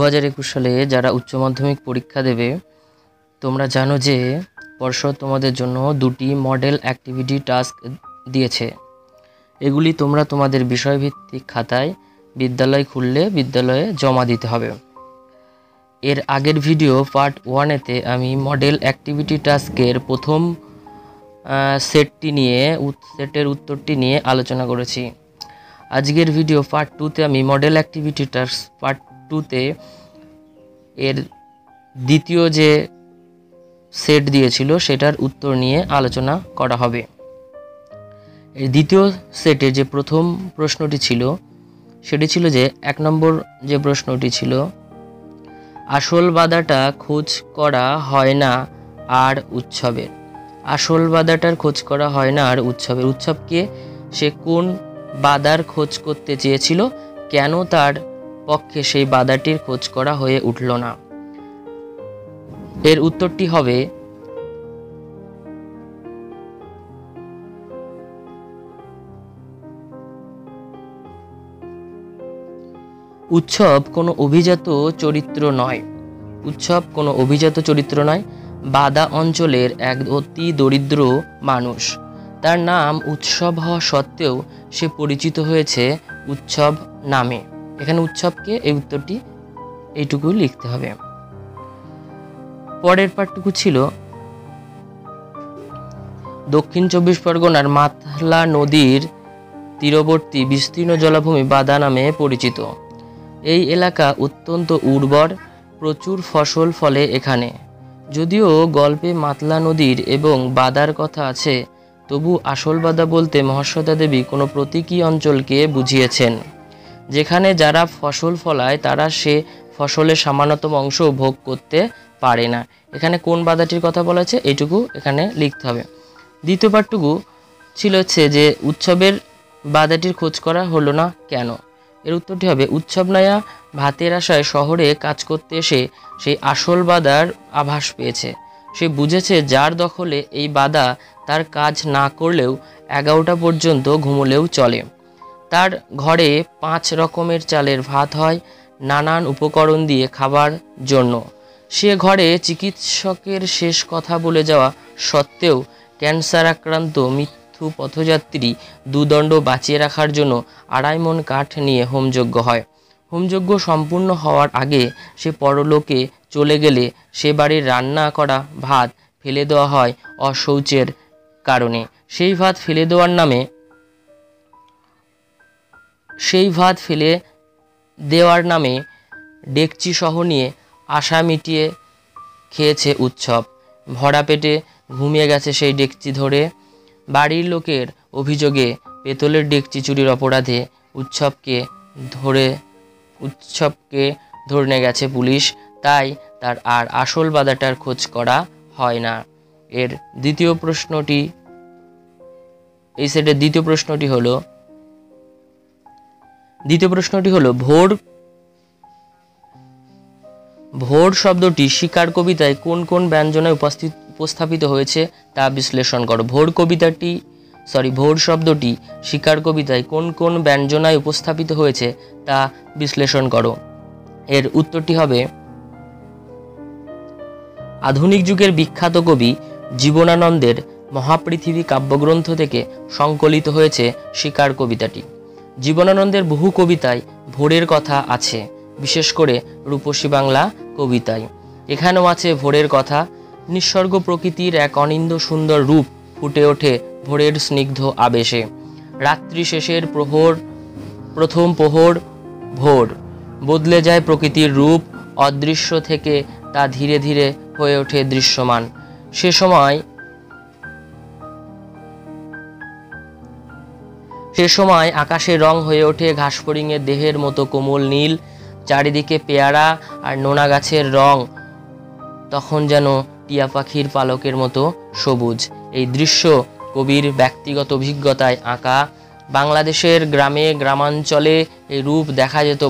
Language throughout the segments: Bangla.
2021 সালে যারা উচ্চ মাধ্যমিক পরীক্ষা দেবে তোমরা জানো যে পর্ষদ তোমাদের জন্য দুটি মডেল অ্যাক্টিভিটি টাস্ক দিয়েছে। এগুলি তোমরা তোমাদের বিষয়ভিত্তিক খাতায় বিদ্যালয় খুললে বিদ্যালয়ে জমা দিতে হবে। এর আগের ভিডিও পার্ট 1-এতে আমি মডেল অ্যাক্টিভিটি টাস্কের প্রথম সেটের উত্তরটি নিয়ে আলোচনা করেছি। আজকের ভিডিও পার্ট 2-তে আমি মডেল অ্যাক্টিভিটি টাস্ক পার্ট 2-তে এর দ্বিতীয় যে সেট দিয়েছিল সেটার উত্তর নিয়ে আলোচনা করা হবে। এর দ্বিতীয় সেটে যে প্রথম প্রশ্নটি ছিল সেটি ছিল যে 1 নম্বর যে প্রশ্নটি ছিল, আসল বাধাটা খোঁজ করা হয় না আর উৎসবের। আসল বাধাটার খোঁজ করা হয় না আর উৎসবের। উৎসবকে সে কোন বাধার খোঁজ করতে চেয়েছিল, কেন তার পক্ষে সেই বাধাটির খোঁজ করা হয়ে উঠল না? এর উত্তরটি হবে উৎসব কোনো অভিজাত চরিত্র নয়। উৎসব কোনো অভিজাত চরিত্র নয়, বাদা অঞ্চলের এক অতি দরিদ্র মানুষ। তার নাম উৎসব হওয়া সত্ত্বেও সে পরিচিত হয়েছে উৎসব নামে। এখানে উৎসবকে এই উত্তরটি এইটুকু লিখতে হবে। পরের পাঠটুকু ছিল দক্ষিণ 24 পরগনার মাতলা নদীর তীরবর্তী বিস্তীর্ণ জলাভূমি বাদা নামে পরিচিত। এই এলাকা অত্যন্ত উর্বর, প্রচুর ফসল ফলে এখানে। যদিও গল্পে মাতলা নদীর এবং বাদার কথা আছে, তবু আসল বাদা বলতে মহাশ্বেতা দেবী কোনো প্রতীকী অঞ্চলকে বুঝিয়েছেন, যেখানে যারা ফসল ফলায় তারা সে ফসলের সামান্যতম অংশ ভোগ করতে পারে না। এখানে কোন বাদাটির কথা বলা আছে এইটুকু এখানে লিখতে হবে। দ্বিতীয় পাঠটুকু ছিল যে উৎসবের বাদাটির খোঁজ করা হলো না কেন? এর উত্তরটি হবে উৎসব নায়া ভাতের আশায় শহরে কাজ করতে এসে সেই আসল বাদার আভাস পেয়েছে। সে বুঝেছে যার দখলে এই বাদা তার কাজ না করলেও 11টা পর্যন্ত ঘুমোলেও চলে। তার ঘরে 5 রকমের চালের ভাত হয়, নানান উপকরণ দিয়ে খাবার জন্য। সে ঘরে চিকিৎসকের শেষ কথা বলে যাওয়া সত্ত্বেও ক্যান্সার আক্রান্ত মৃত্যু পথযাত্রী দুদণ্ড বাঁচিয়ে রাখার জন্য 2.5 মণ কাঠ নিয়ে হোমযজ্ঞ হয়। হোমযজ্ঞ সম্পূর্ণ হওয়ার আগে সে পরলোকে চলে গেলে সে বাড়ির রান্না করা ভাত ফেলে দেওয়া হয় অশৌচের কারণে। সেই ভাত ফেলে দেওয়ার নামে ডেকচি সহ নিয়ে আশা মিটিয়ে খেয়েছে উৎসব। ভরা পেটে ঘুমিয়ে গেছে সেই ডেকচি ধরে। বাড়ির লোকের অভিযোগে পেতলের ডেকচি চুরির অপরাধে উৎসবকে ধরে নিয়ে গেছে পুলিশ। তাই তার আর আসল বাধাটার খোঁজ করা হয় না। এর দ্বিতীয় প্রশ্নটি, এই সেটের দ্বিতীয় প্রশ্নটি হলো ভোর শব্দটি শিকার কবিতায় কোন কোন ব্যঞ্জনায় উপস্থাপিত হয়েছে তা বিশ্লেষণ করো। ভোর শব্দটি শিকার কবিতায় কোন কোন ব্যঞ্জনায় উপস্থাপিত হয়েছে তা বিশ্লেষণ করো। এর উত্তরটি হবে আধুনিক যুগের বিখ্যাত কবি জীবনানন্দের মহাপৃথিবী কাব্যগ্রন্থ থেকে সংকলিত হয়েছে শিকার কবিতাটি। জীবনানন্দের বহু কবিতায় ভোরের কথা আছে, বিশেষ করে রূপসী বাংলা কবিতায়। এখানেও আছে ভোরের কথা। নিঃসর্গ প্রকৃতির এক অনিন্দ্য সুন্দর রূপ ফুটে ওঠে ভোরের স্নিগ্ধ আবেশে। রাত্রি শেষের প্রথম প্রহর ভোর। বদলে যায় প্রকৃতির রূপ, অদৃশ্য থেকে তা ধীরে ধীরে হয়ে ওঠে দৃশ্যমান। সে সময় আকাশের রং হয়ে ওঠে ঘাসফড়িংয়ের দেহের মতো কোমল নীল। চারিদিকে পেয়ারা আর নোনা গাছের রং তখন যেন টিয়া পাখির পালকের মতো সবুজ। এই দৃশ্য কবির ব্যক্তিগত অভিজ্ঞতায় আঁকা। বাংলাদেশের গ্রামাঞ্চলে এই রূপ দেখা যেত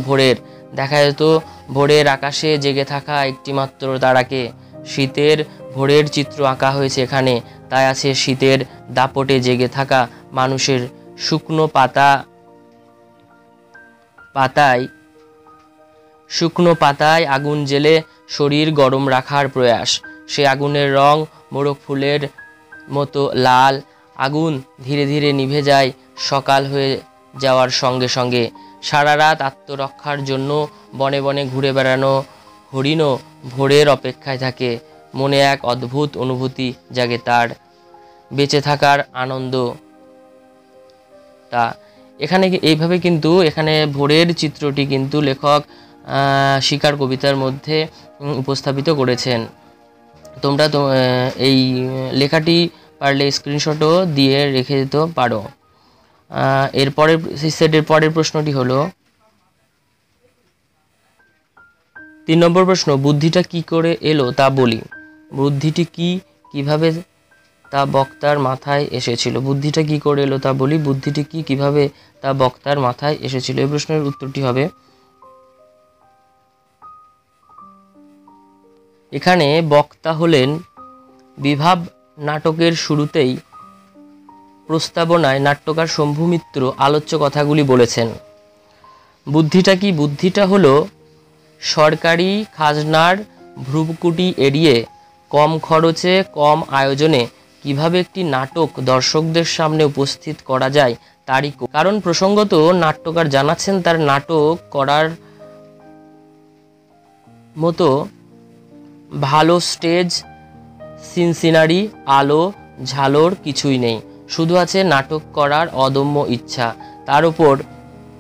ভোরের আকাশে জেগে থাকা একটিমাত্র তারাকে। শীতের ভোরের চিত্র আঁকা হয়েছে এখানে, তাই আছে শীতের দাপটে জেগে থাকা মানুষের শুকনো পাতায় শুকনো পাতায় আগুন জ্বেলে শরীর গরম রাখার প্রয়াস। সে আগুনের রং মোরগ ফুলের মতো লাল। আগুন ধীরে ধীরে নিভে যায় সকাল হয়ে যাওয়ার সঙ্গে সঙ্গে। সারা রাত আত্মরক্ষার জন্য বনে বনে ঘুরে বেড়ানো হরিণও ভোরের অপেক্ষায় থাকে। মনে এক অদ্ভুত অনুভূতি জাগে তার, বেঁচে থাকার আনন্দ। তা এখানে এইভাবে কিন্তু এখানে ভোরের চিত্রটি কিন্তু লেখক শিকার কবিতার মধ্যে উপস্থাপিত করেছেন। তোমরা তো এই লেখাটি পারলে স্ক্রিনশটও দিয়ে রেখে দিতে পারো। এরপরের সেটের পরের প্রশ্নটি হলো 3 নম্বর প্রশ্ন, বুদ্ধিটা কি করে এলো তা বলি। বুদ্ধিটি কিভাবে তা বক্তার মাথায় এসেছিল। বুদ্ধিটা কি করে এলো তা বলি। বুদ্ধিটি কিভাবে তা বক্তার মাথায় এসেছিল। এই প্রশ্নের উত্তরটি হবে, এখানে বক্তা হলেন বিভাব নাটকের শুরুতেই প্রস্তাবনায় নাট্যকার শম্ভু মিত্র আলোচ্য কথাগুলি বলেছেন। বুদ্ধিটা কি? বুদ্ধিটা হলো সরকারি খাজনার ভ্রুকুটি এড়িয়ে কম খরচে কম আয়োজনে কিভাবে একটি নাটক দর্শকদের সামনে উপস্থিত করা যায় তারই। কারণ প্রসঙ্গত নাট্যকার জানাচ্ছেন তার নাটক করার মতো ভালো স্টেজ সিনসিনারি আলো ঝালোর কিছুই নেই, শুধু আছে নাটক করার অদম্য ইচ্ছা। তার উপর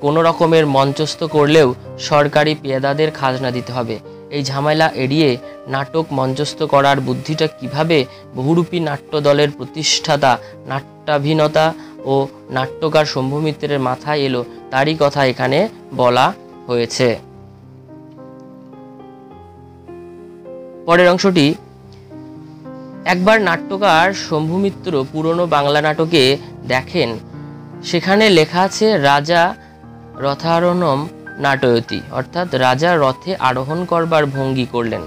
কোনো রকমের মঞ্চস্থ করলেও সরকারি পেয়াদাদের খাজনা দিতে হবে। এই ঝামেলা এড়িয়ে নাটক মঞ্চস্থ করার বুদ্ধিটা কিভাবে বহুরূপী নাট্য দলের প্রতিষ্ঠাতা নাট্যাভিনেতা ও নাট্যকার শম্ভু মিত্রের মাথায় এলো তারই কথা এখানে বলা হয়েছে। পরের অংশটি, একবার নাট্যকার শম্ভু মিত্র পুরনো বাংলা নাটকে দেখেন সেখানে লেখা আছে রাজা রথারোহণম নাটয়তি, অর্থাৎ রাজা রথে আরোহণ করবার ভঙ্গি করলেন।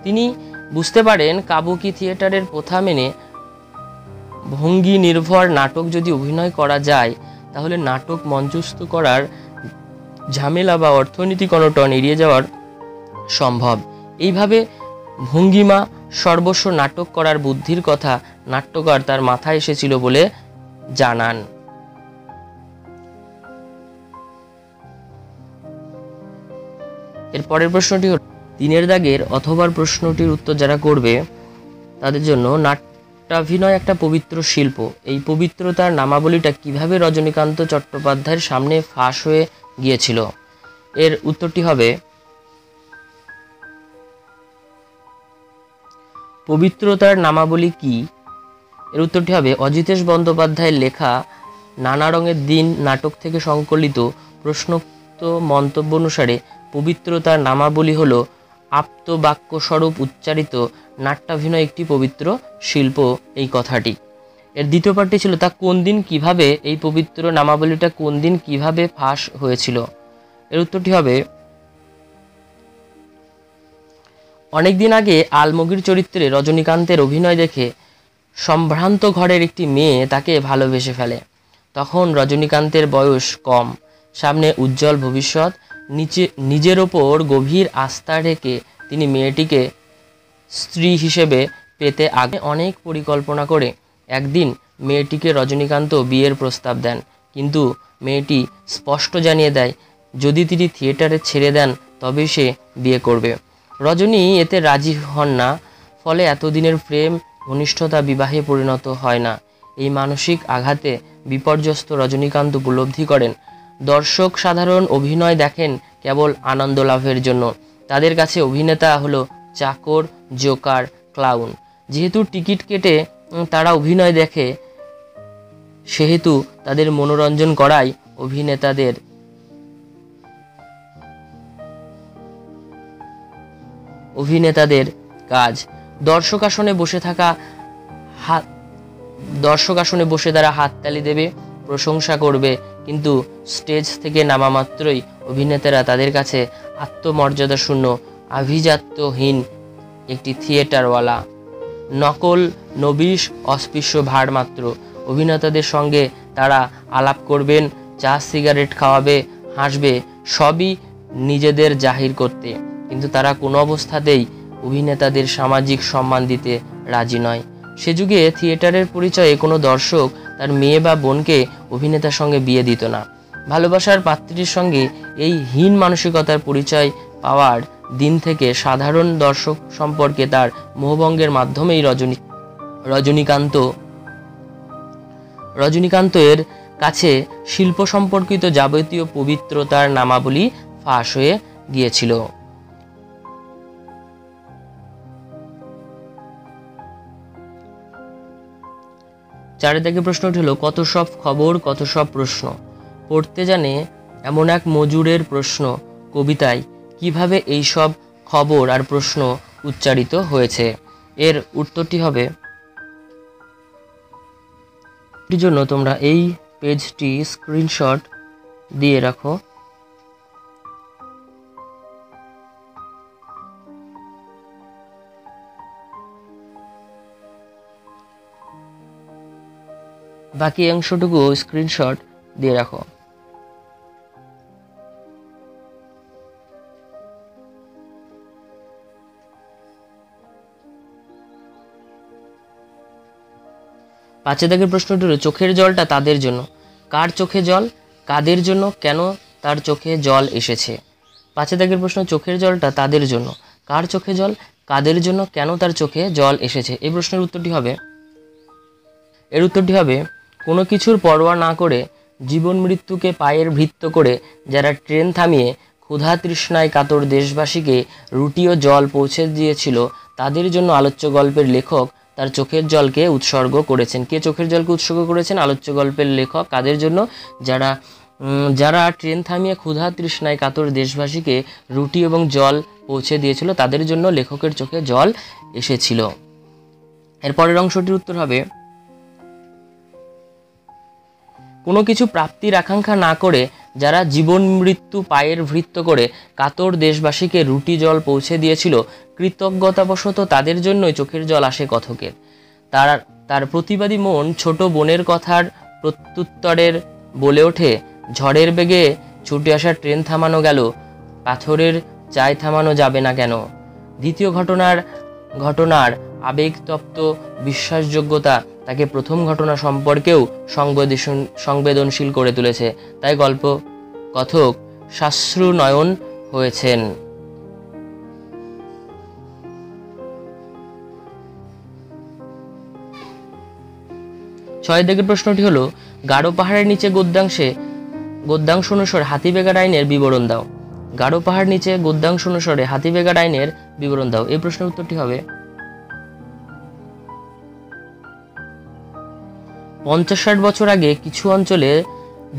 তিনি বুঝতে পারেন কাবুকি থিয়েটারের প্রথা মেনে ভঙ্গি নির্ভর নাটক যদি অভিনয় করা যায় তাহলে নাটক মঞ্চস্থ করার ঝামেলা বা অর্থনৈতিক অনটন এড়িয়ে যাওয়ার সম্ভব। এইভাবে ভঙ্গিমা সর্বস্ব নাটক করার বুদ্ধির কথা নাট্যকার তার মাথায় এসেছিল বলে জানান। এর পরের প্রশ্নটি হল 3 দাগের অথবা প্রশ্নটির উত্তর যারা করবে তাদের জন্য, নাট্যাভিনয় একটা পবিত্র শিল্প, এই পবিত্রতার নামাবলীটা কিভাবে রজনীকান্ত চট্টোপাধ্যায়ের সামনে ফাঁস হয়ে গিয়েছিল। এর উত্তরটি হবে, পবিত্রতার নামাবলী কি? এর উত্তরটি হবে অজিতেশ বন্দ্যোপাধ্যায়ের লেখা নানা রঙের দিন নাটক থেকে সংকলিত প্রশ্নোক্ত মন্তব্য অনুসারে পবিত্রতার নামাবলী হল আপ্তবাক্যস্বরূপ উচ্চারিত নাট্যাভিনয় একটি পবিত্র শিল্প, এই কথাটি। এর দ্বিতীয় পার্টটি ছিল তা কোন দিন কিভাবে, এই পবিত্র নামাবলীটা কোন দিন কিভাবে ফাঁস হয়েছিল। এর উত্তরটি হবে, অনেকদিন আগে আলমগীর চরিত্রে রজনীকান্তের অভিনয় দেখে সম্ভ্রান্ত ঘরের একটি মেয়ে তাকে ভালোবেসে ফেলে। তখন রজনীকান্তের বয়স কম, সামনে উজ্জ্বল ভবিষ্যৎ। নিজের ওপর গভীর আস্থা রেখে তিনি মেয়েটিকে স্ত্রী হিসেবে পেতে আগে অনেক পরিকল্পনা করে একদিন মেয়েটিকে রজনীকান্ত বিয়ের প্রস্তাব দেন। কিন্তু মেয়েটি স্পষ্ট জানিয়ে দেয় যদি তিনি থিয়েটারে ছেড়ে দেন তবেই সে বিয়ে করবে। রজনী এতে রাজি হন না, ফলে এতদিনের প্রেম ঘনিষ্ঠতা বিবাহে পরিণত হয় না। এই মানসিক আঘাতে বিপর্যস্ত রজনীকান্ত উপলব্ধি করেন দর্শক সাধারণ অভিনয় দেখেন কেবল আনন্দ লাভের জন্য, তাদের কাছে অভিনেতা হলো চাকর, জোকার, ক্লাউন। যেহেতু টিকিট কেটে তারা অভিনয় দেখে সেহেতু তাদের মনোরঞ্জন করাই অভিনেতাদের কাজ। দর্শক আসনে বসে তারা হাততালি দেবে, প্রশংসা করবে, কিন্তু স্টেজ থেকে নামা মাত্রই অভিনেতারা তাদের কাছে আত্মমর্যাদা শূন্য আভিজাত্যহীন একটি থিয়েটারওয়ালা, নকল নবিশ অস্পৃশ্য ভাড় মাত্র। অভিনেতাদের সঙ্গে তারা আলাপ করবেন, চা সিগারেট খাওয়াবে, হাসবে, সবই নিজেদের জাহির করতে, কিন্তু তারা কোনো অবস্থাতেই অভিনেতাদের সামাজিক সম্মান দিতে রাজি নয়। সে যুগে থিয়েটারের পরিচয়ে কোনো দর্শক তার মেয়ে বা বোনকে অভিনেতার সঙ্গে বিয়ে দিত না। ভালোবাসার পাত্রীর সঙ্গে এই হীন মানসিকতার পরিচয় পাওয়ার দিন থেকে সাধারণ দর্শক সম্পর্কে তার মোহভঙ্গের মাধ্যমেই রজনীকান্তের কাছে শিল্প সম্পর্কিত যাবতীয় পবিত্রতার নামাবলী ফাঁস হয়ে গিয়েছিল। চারিদিকে প্রশ্নটি হলো, কত সব খবর কত সব প্রশ্ন। পড়তে জানে এমন এক মজুরের প্রশ্ন কবিতায় কিভাবে এই সব খবর আর প্রশ্ন উচ্চারিত হয়েছে? এর উত্তরটি হবে, এর জন্য তোমরা এই পেজটি স্ক্রিনশট দিয়ে রাখো। বাকি অংশটুকু স্ক্রিনশট দিয়ে রাখো। পাঁচের দাগের প্রশ্নটি হলো, চোখের জলটা তাদের জন্য। কার চোখে জল, কাদের জন্য, কেন তার চোখে জল এসেছে? পাঁচের দাগের প্রশ্ন, চোখের জলটা তাদের জন্য, কার চোখে জল, কাদের জন্য, কেন তার চোখে জল এসেছে? এই প্রশ্নের উত্তরটি হবে কোনো কিছুর পরোয়া না করে জীবন মৃত্যুকে পায়ের ভৃত্য করে যারা ট্রেন থামিয়ে ক্ষুধা তৃষ্ণায় কাতর দেশবাসীকে রুটি ও জল পৌঁছে দিয়েছিল, তাদের জন্য আলোচ্য গল্পের লেখক তার চোখের জলকে উৎসর্গ করেছেন। কে চোখের জলকে উৎসর্গ করেছেন? আলোচ্য গল্পের লেখক। কাদের জন্য? যারা ট্রেন থামিয়ে ক্ষুধা তৃষ্ণায় কাতর দেশবাসীকে রুটি এবং জল পৌঁছে দিয়েছিল, তাদের জন্য লেখকের চোখে জল এসেছিল। এর পরের অংশটির উত্তর হবে, কোনো কিছু প্রাপ্তির আকাঙ্ক্ষা না করে যারা জীবন মৃত্যু পায়ের ভৃত্য করে কাতর দেশবাসীকে রুটি জল পৌঁছে দিয়েছিল, কৃতজ্ঞতাবশত তাদের জন্যই চোখের জল আসে কথকের। তার প্রতিবাদী মন ছোট বোনের কথার প্রত্যুত্তরের বলে ওঠে, ঝড়ের বেগে ছুটে আসা ট্রেন থামানো গেল, পাথরের চাই থামানো যাবে না কেন? দ্বিতীয় ঘটনার আবেগতপ্ত বিশ্বাসযোগ্যতা তাকে প্রথম ঘটনা সম্পর্কেও সংবেদনশীল করে তুলেছে। তাই গল্প কথক সাশ্রুনয়ন হয়েছেন। ছয় দাগের প্রশ্নটি হলো, গাঢ় পাহাড়ের নিচে গদ্যাংশ অনুসারে হাতিবেগার আইনের বিবরণ দাও। গাঢ় পাহাড় নিচে গদ্যাংশ অনুসারে হাতিবেগার আইনের বিবরণ দাও। এই প্রশ্নের উত্তরটি হবে, 50-60 বছর আগে কিছু অঞ্চলে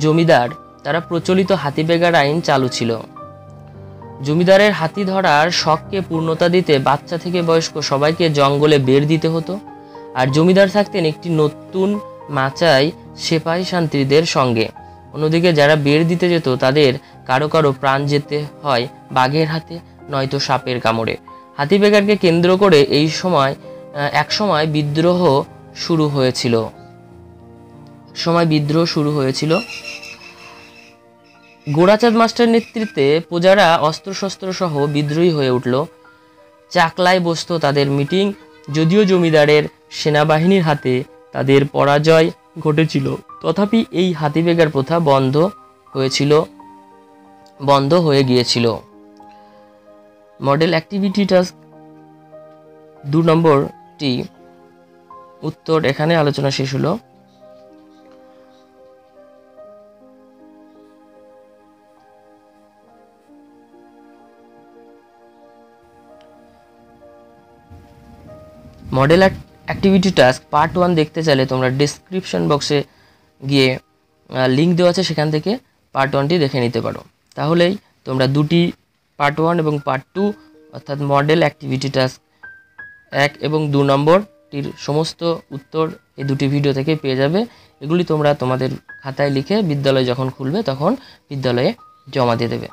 জমিদার তারা প্রচলিত হাতিবেগার আইন চালু ছিল। জমিদারের হাতি ধরার শখকে পূর্ণতা দিতে বাচ্চা থেকে বয়স্ক সবাইকে জঙ্গলে বের দিতে হতো। আর জমিদার থাকতেন একটি নতুন মাচাই সেপাই শান্তিদের সঙ্গে। অন্যদিকে যারা বের দিতে যেত তাদের কারো কারো প্রাণ যেতে হয় বাঘের হাতে, নয়তো সাপের কামড়ে। হাতিবেগারকে কেন্দ্র করে এক সময় বিদ্রোহ শুরু হয়েছিল। গোরাচাঁদ মাস্টার নেতৃত্বে প্রজারা অস্ত্রশস্ত্র সহ বিদ্রোহী হয়ে উঠল। চাকলায় বসত তাদের মিটিং। যদিও জমিদারের সেনাবাহিনীর হাতে তাদের পরাজয় ঘটেছিল, তথাপি এই হাতিবেগার প্রথা বন্ধ হয়ে গিয়েছিল। মডেল অ্যাক্টিভিটি টাস্ক 2 নম্বরটি উত্তর এখানে আলোচনা শেষ হলো। মডেল অ্যাক্টিভিটি টাস্ক পার্ট 1 দেখতে চাইলে তোমরা ডেসক্রিপশন বক্সে গিয়ে লিঙ্ক দেওয়া আছে, সেখান থেকে পার্ট 1টি দেখে নিতে পারো। তাহলেই তোমরা দুটি পার্ট 1 এবং পার্ট 2 অর্থাৎ মডেল অ্যাক্টিভিটি টাস্ক 1 এবং 2 নম্বরটির সমস্ত উত্তর এই দুটি ভিডিও থেকে পেয়ে যাবে। এগুলি তোমরা তোমাদের খাতায় লিখে বিদ্যালয় যখন খুলবে তখন বিদ্যালয়ে জমা দিয়ে দেবে।